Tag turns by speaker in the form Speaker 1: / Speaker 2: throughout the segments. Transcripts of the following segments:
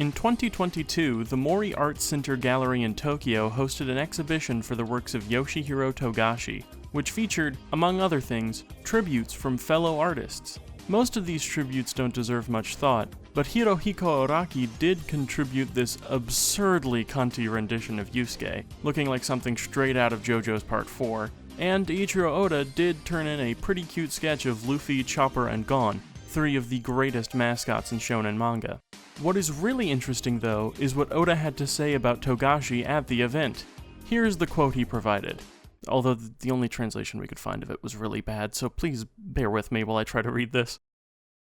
Speaker 1: In 2022, the Mori Arts Center Gallery in Tokyo hosted an exhibition for the works of Yoshihiro Togashi, which featured, among other things, tributes from fellow artists. Most of these tributes don't deserve much thought, but Hirohiko Araki did contribute this absurdly cunty rendition of Yusuke, looking like something straight out of JoJo's Part 4, and Eiichiro Oda did turn in a pretty cute sketch of Luffy, Chopper, and Gon, three of the greatest mascots in shonen manga. What is really interesting, though, is what Oda had to say about Togashi at the event. Here's the quote he provided, although the only translation we could find of it was really bad, so please bear with me while I try to read this.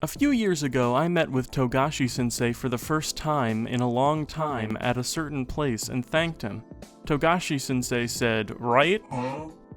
Speaker 1: A few years ago, I met with Togashi-sensei for the first time in a long time at a certain place and thanked him. Togashi-sensei said, "Right?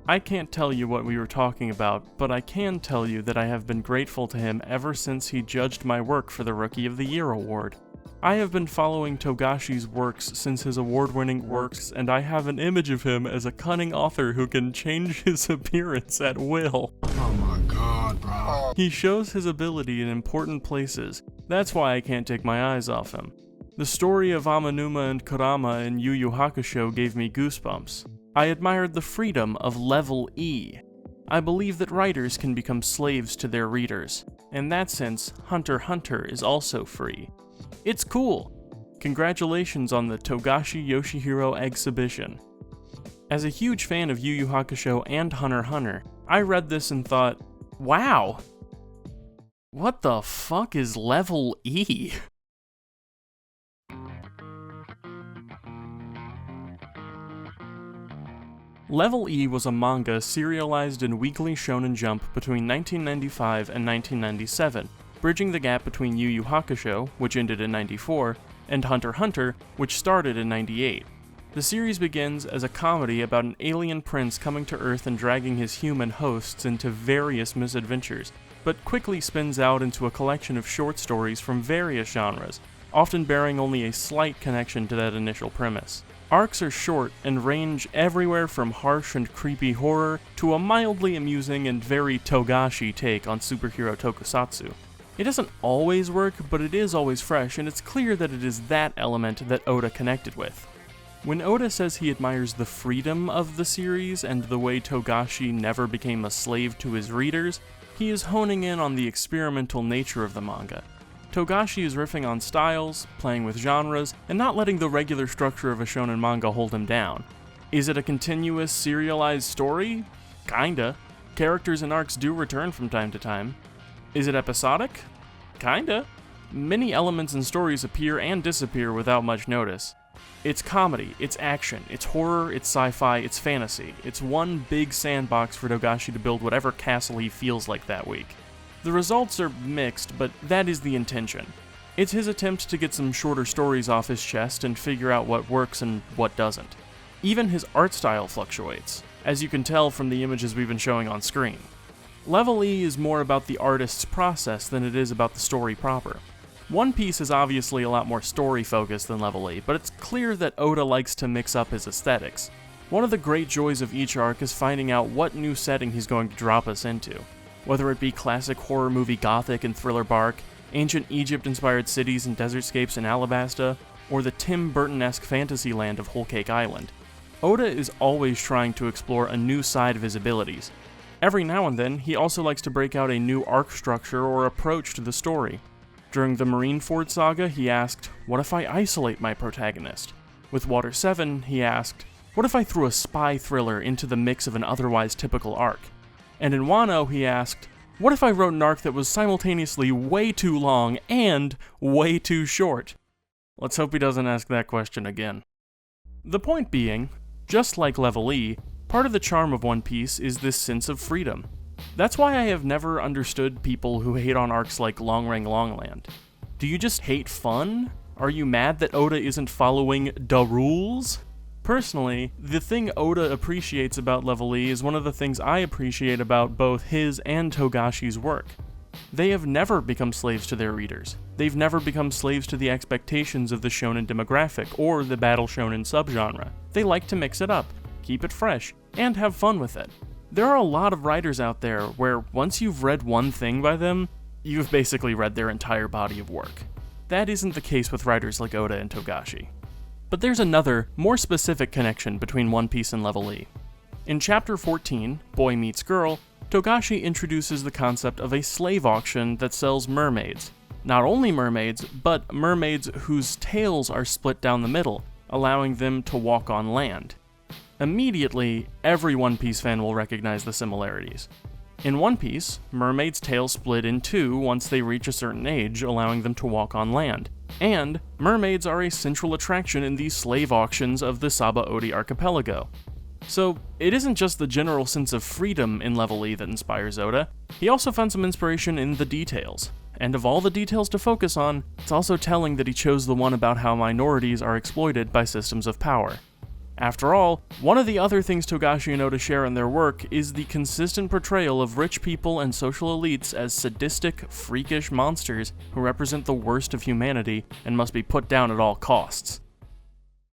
Speaker 1: I can't tell you what we were talking about, but I can tell you that I have been grateful to him ever since he judged my work for the Rookie of the Year award. I have been following Togashi's works since his award-winning works, and I have an image of him as a cunning author who can change his appearance at will.
Speaker 2: Oh my god, bro.
Speaker 1: He shows his ability in important places. That's why I can't take my eyes off him. The story of Amanuma and Kurama in Yu Yu Hakusho gave me goosebumps. I admired the freedom of Level E. I believe that writers can become slaves to their readers. In that sense, Hunter x Hunter is also free. It's cool. Congratulations on the Togashi Yoshihiro exhibition." As a huge fan of Yu Yu Hakusho and Hunter x Hunter, I read this and thought, wow, what the fuck is Level E? Level E was a manga serialized in Weekly Shonen Jump between 1995 and 1997, bridging the gap between Yu Yu Hakusho, which ended in 94, and Hunter x Hunter, which started in 98. The series begins as a comedy about an alien prince coming to Earth and dragging his human hosts into various misadventures, but quickly spins out into a collection of short stories from various genres, often bearing only a slight connection to that initial premise. Arcs are short and range everywhere from harsh and creepy horror to a mildly amusing and very Togashi take on superhero tokusatsu. It doesn't always work, but it is always fresh, and it's clear that it is that element that Oda connected with. When Oda says he admires the freedom of the series and the way Togashi never became a slave to his readers, he is honing in on the experimental nature of the manga. Togashi is riffing on styles, playing with genres, and not letting the regular structure of a shonen manga hold him down. Is it a continuous, serialized story? Kinda. Characters and arcs do return from time to time. Is it episodic? Kinda. Many elements and stories appear and disappear without much notice. It's comedy, it's action, it's horror, it's sci-fi, it's fantasy. It's one big sandbox for Togashi to build whatever castle he feels like that week. The results are mixed, but that is the intention. It's his attempt to get some shorter stories off his chest and figure out what works and what doesn't. Even his art style fluctuates, as you can tell from the images we've been showing on screen. Level E is more about the artist's process than it is about the story proper. One Piece is obviously a lot more story-focused than Level E, but it's clear that Oda likes to mix up his aesthetics. One of the great joys of each arc is finding out what new setting he's going to drop us into. Whether it be classic horror movie Gothic and Thriller Bark, ancient Egypt-inspired cities and desertscapes in Alabasta, or the Tim Burton-esque fantasy land of Whole Cake Island. Oda is always trying to explore a new side of his abilities. Every now and then, he also likes to break out a new arc structure or approach to the story. During the Marineford saga, he asked, "What if I isolate my protagonist?" With Water 7, he asked, "What if I threw a spy thriller into the mix of an otherwise typical arc?" And in Wano, he asked, "What if I wrote an arc that was simultaneously way too long and way too short?" Let's hope he doesn't ask that question again. The point being, just like Level E, part of the charm of One Piece is this sense of freedom. That's why I have never understood people who hate on arcs like Long Ring Longland. Do you just hate fun? Are you mad that Oda isn't following the rules? Personally, the thing Oda appreciates about Level E is one of the things I appreciate about both his and Togashi's work. They have never become slaves to their readers. They've never become slaves to the expectations of the shonen demographic or the battle shonen subgenre. They like to mix it up, keep it fresh, and have fun with it. There are a lot of writers out there where once you've read one thing by them, you've basically read their entire body of work. that isn't the case with writers like Oda and Togashi. But there's another, more specific connection between One Piece and Level E. In Chapter 14, Boy Meets Girl, Togashi introduces the concept of a slave auction that sells mermaids. Not only mermaids, but mermaids whose tails are split down the middle, allowing them to walk on land. Immediately, every One Piece fan will recognize the similarities. In One Piece, mermaids' tails split in two once they reach a certain age, allowing them to walk on land. And mermaids are a central attraction in the slave auctions of the Saba-Odi archipelago. So, it isn't just the general sense of freedom in Level E that inspires Oda, he also found some inspiration in the details. And of all the details to focus on, it's also telling that he chose the one about how minorities are exploited by systems of power. After all, one of the other things Togashi and Oda share in their work is the consistent portrayal of rich people and social elites as sadistic, freakish monsters who represent the worst of humanity and must be put down at all costs.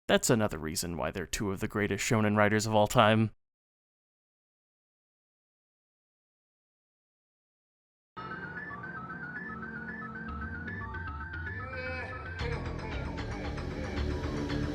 Speaker 1: That's another reason why they're two of the greatest shonen writers of all time.